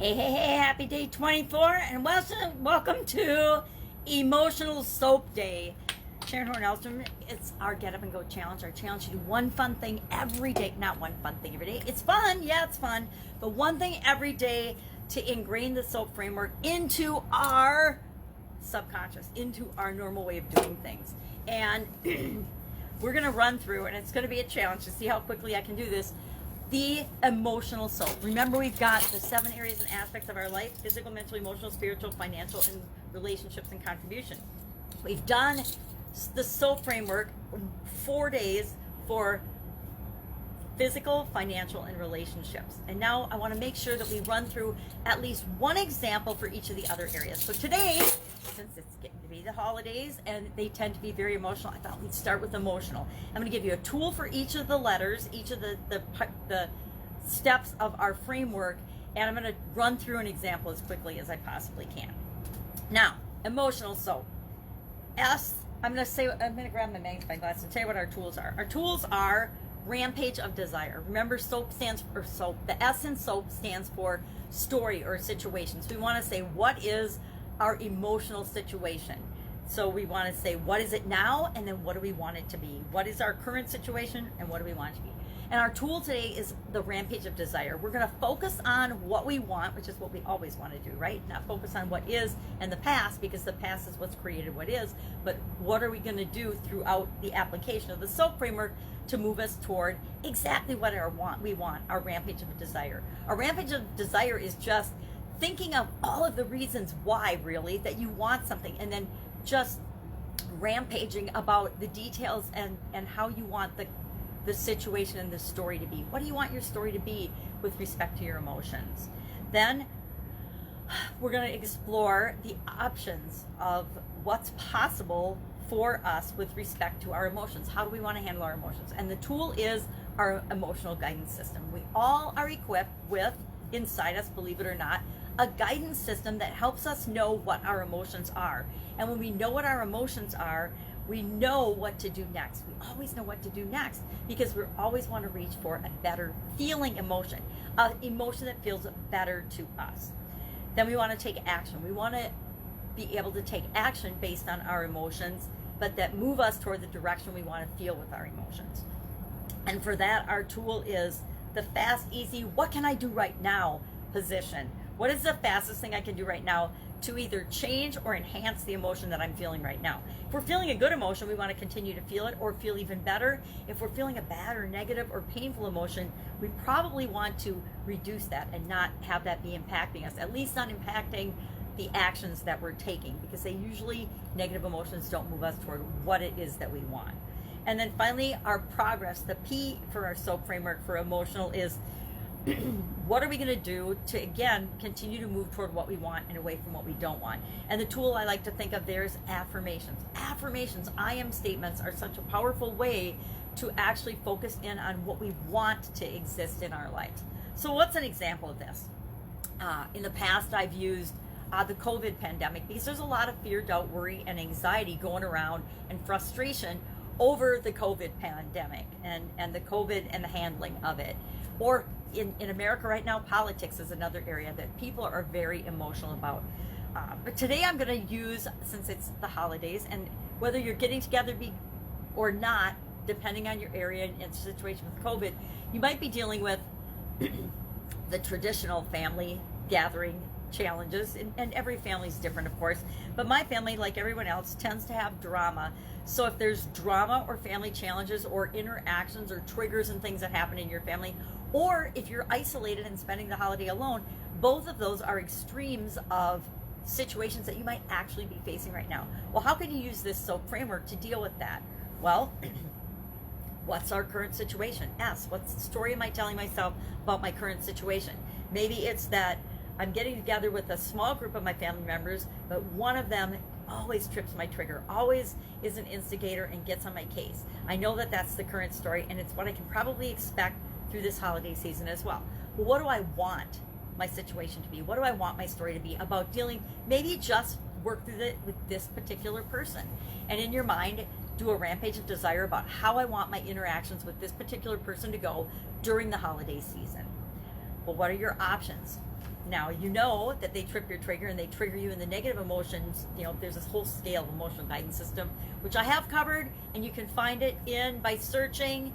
Hey, happy day 24, and welcome to Emotional Soap Day. Sharon Horne-Ellstrom, it's our Get Up and Go challenge. Our challenge to do one fun thing every day. Not one fun thing every day. It's fun, yeah, it's fun. But one thing every day to ingrain the soap framework into our subconscious, into our normal way of doing things. And we're going to run through, and it's going to be a challenge to see how quickly I can do this, the emotional soap. Remember, we've got the 7 areas and aspects of our life: physical, mental, emotional, spiritual, financial, and relationships and contribution. We've done the soap framework 4 days for physical, financial, and relationships. And now I want to make sure that we run through at least one example for each of the other areas. So today, since it's getting to be the holidays and they tend to be very emotional, I thought we'd start with emotional. I'm going to give you a tool for each of the letters, each of the steps of our framework, and I'm going to run through an example as quickly as I possibly can. Now, emotional soap. I'm going to grab my magnifying glass and tell you what our tools are. Our tools are Rampage of Desire. Remember, soap stands for soap. The S in soap stands for story or situation. So we want to say, what is our emotional situation? So we want to say, what is it now? And then what do we want it to be? What is our current situation? And what do we want it to be? And our tool today is the Rampage of Desire. We're going to focus on what we want, which is what we always want to do, right? Not focus on what is and the past, because the past is what's created what is, but what are we going to do throughout the application of the soap framework to move us toward exactly what we want, our Rampage of Desire. Our Rampage of Desire is just thinking of all of the reasons why, really, that you want something, and then just rampaging about the details and how you want the situation and the story to be. What do you want your story to be with respect to your emotions? Then we're going to explore the options of what's possible for us with respect to our emotions. How do we want to handle our emotions? And the tool is our emotional guidance system. We all are equipped with, inside us, believe it or not, a guidance system that helps us know what our emotions are. And when we know what our emotions are, we know what to do next. We always know what to do next because we always want to reach for a better feeling emotion, an emotion that feels better to us. Then we want to take action. We want to be able to take action based on our emotions, but that move us toward the direction we want to feel with our emotions. And for that, our tool is the fast, easy, what can I do right now position. What is the fastest thing I can do right now to either change or enhance the emotion that I'm feeling right now? If we're feeling a good emotion, we want to continue to feel it or feel even better. If we're feeling a bad or negative or painful emotion, we probably want to reduce that and not have that be impacting us, at least not impacting the actions that we're taking, because negative emotions don't move us toward what it is that we want. And then finally, our progress. The P for our soap framework for emotional is what are we going to do to, again, continue to move toward what we want and away from what we don't want? And the tool I like to think of there is affirmations. Affirmations, I am statements, are such a powerful way to actually focus in on what we want to exist in our lives. So what's an example of this? In the past, I've used the COVID pandemic, because there's a lot of fear, doubt, worry, and anxiety going around, and frustration over the COVID pandemic and the COVID and the handling of it. Or in America right now, politics is another area that people are very emotional about. But today I'm going to use, since it's the holidays, and whether you're getting together or not, depending on your area and situation with COVID, you might be dealing with the traditional family gathering challenges, and every family is different, of course, but my family, like everyone else, tends to have drama. So if there's drama or family challenges or interactions or triggers and things that happen in your family, or if you're isolated and spending the holiday alone, both of those are extremes of situations that you might actually be facing right now. Well, how can you use this soap framework to deal with that? Well, what's our current situation? What story am I telling myself about my current situation? Maybe it's that I'm getting together with a small group of my family members, but one of them always trips my trigger, always is an instigator and gets on my case. I know that that's the current story, and it's what I can probably expect through this holiday season as well. But what do I want my situation to be? What do I want my story to be about dealing? Maybe just work through it with this particular person. And in your mind, do a rampage of desire about how I want my interactions with this particular person to go during the holiday season. Well, what are your options? Now, you know that they trip your trigger and they trigger you in the negative emotions. You know, there's this whole scale of emotional guidance system, which I have covered, and you can find it by searching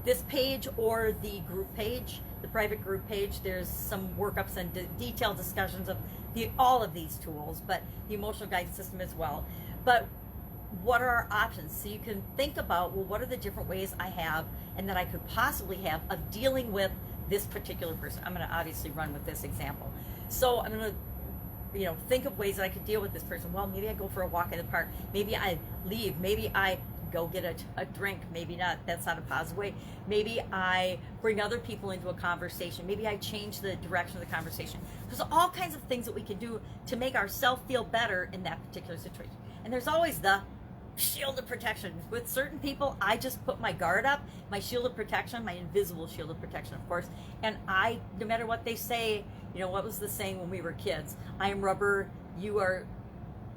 this page or the group page, the private group page. There's some workups and detailed discussions of all of these tools, but the emotional guidance system as well. But what are our options? So you can think about, well, what are the different ways I have and that I could possibly have of dealing with this particular person? I'm going to obviously run with this example. So I'm going to, think of ways that I could deal with this person. Well, maybe I go for a walk in the park. Maybe I leave. Maybe I go get a drink. Maybe not. That's not a positive way. Maybe I bring other people into a conversation. Maybe I change the direction of the conversation. There's all kinds of things that we can do to make ourselves feel better in that particular situation. And there's always the shield of protection. With certain people, I just put my guard up, my shield of protection, my invisible shield of protection, of course. And no matter what they say, what was the saying when we were kids? I am rubber, you are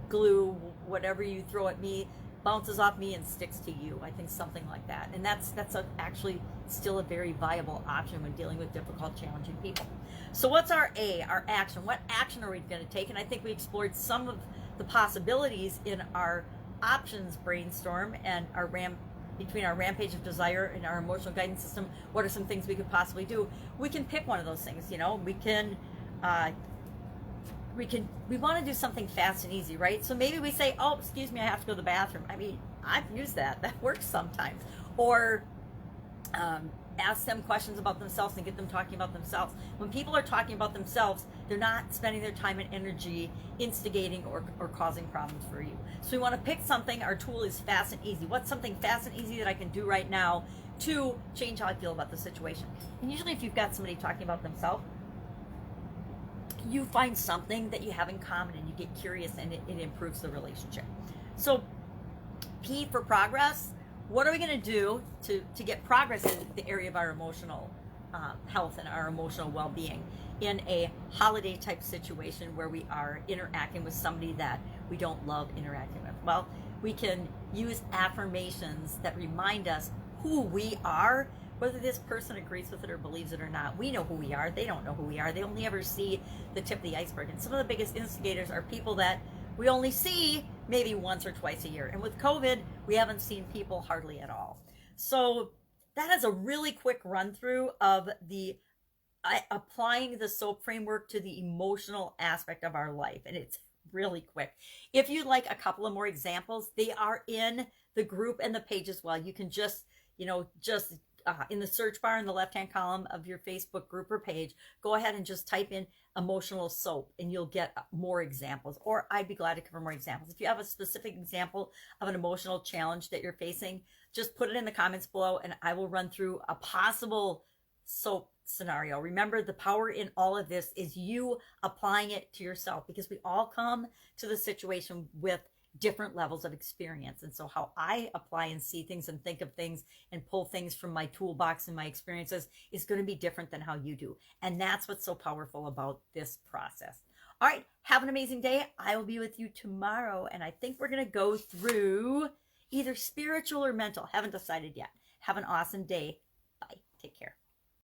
glue, whatever you throw at me bounces off me and sticks to you. I think something like that. And that's actually still a very viable option when dealing with difficult, challenging people. So what's our action? What action are we going to take? And I think we explored some of the possibilities in our options brainstorm and between our rampage of desire and our emotional guidance system. What are some things we could possibly do? We can pick one of those things. We want to do something fast and easy, right? So maybe we say, oh, excuse me, I have to go to the bathroom. I mean, I've used that works sometimes. Or ask them questions about themselves and get them talking about themselves. When people are talking about themselves, they're not spending their time and energy instigating or causing problems for you. So we want to pick something. Our tool is fast and easy. What's something fast and easy that I can do right now to change how I feel about the situation? And usually if you've got somebody talking about themselves, you find something that you have in common and you get curious and it improves the relationship. So P for progress. What are we going to do to get progress in the area of our emotional health and our emotional well-being in a holiday type situation where we are interacting with somebody that we don't love interacting with? Well, we can use affirmations that remind us who we are, whether this person agrees with it or believes it or not. We know who we are. They don't know who we are. They only ever see the tip of the iceberg. And some of the biggest instigators are people that we only see maybe once or twice a year. And with COVID, we haven't seen people hardly at all. So that is a really quick run through of applying the SOAP framework to the emotional aspect of our life. And it's really quick. If you'd like a couple of more examples, they are in the group and the page as well. You can just in the search bar in the left-hand column of your Facebook group or page, go ahead and just type in emotional SOAP and you'll get more examples, or I'd be glad to cover more examples. If you have a specific example of an emotional challenge that you're facing, just put it in the comments below and I will run through a possible SOAP scenario. Remember, the power in all of this is you applying it to yourself, because we all come to the situation with different levels of experience. And so how I apply and see things and think of things and pull things from my toolbox and my experiences is going to be different than how you do. And that's what's so powerful about this process. All right, have an amazing day. I will be with you tomorrow. And I think we're going to go through either spiritual or mental. Haven't decided yet. Have an awesome day. Bye. Take care.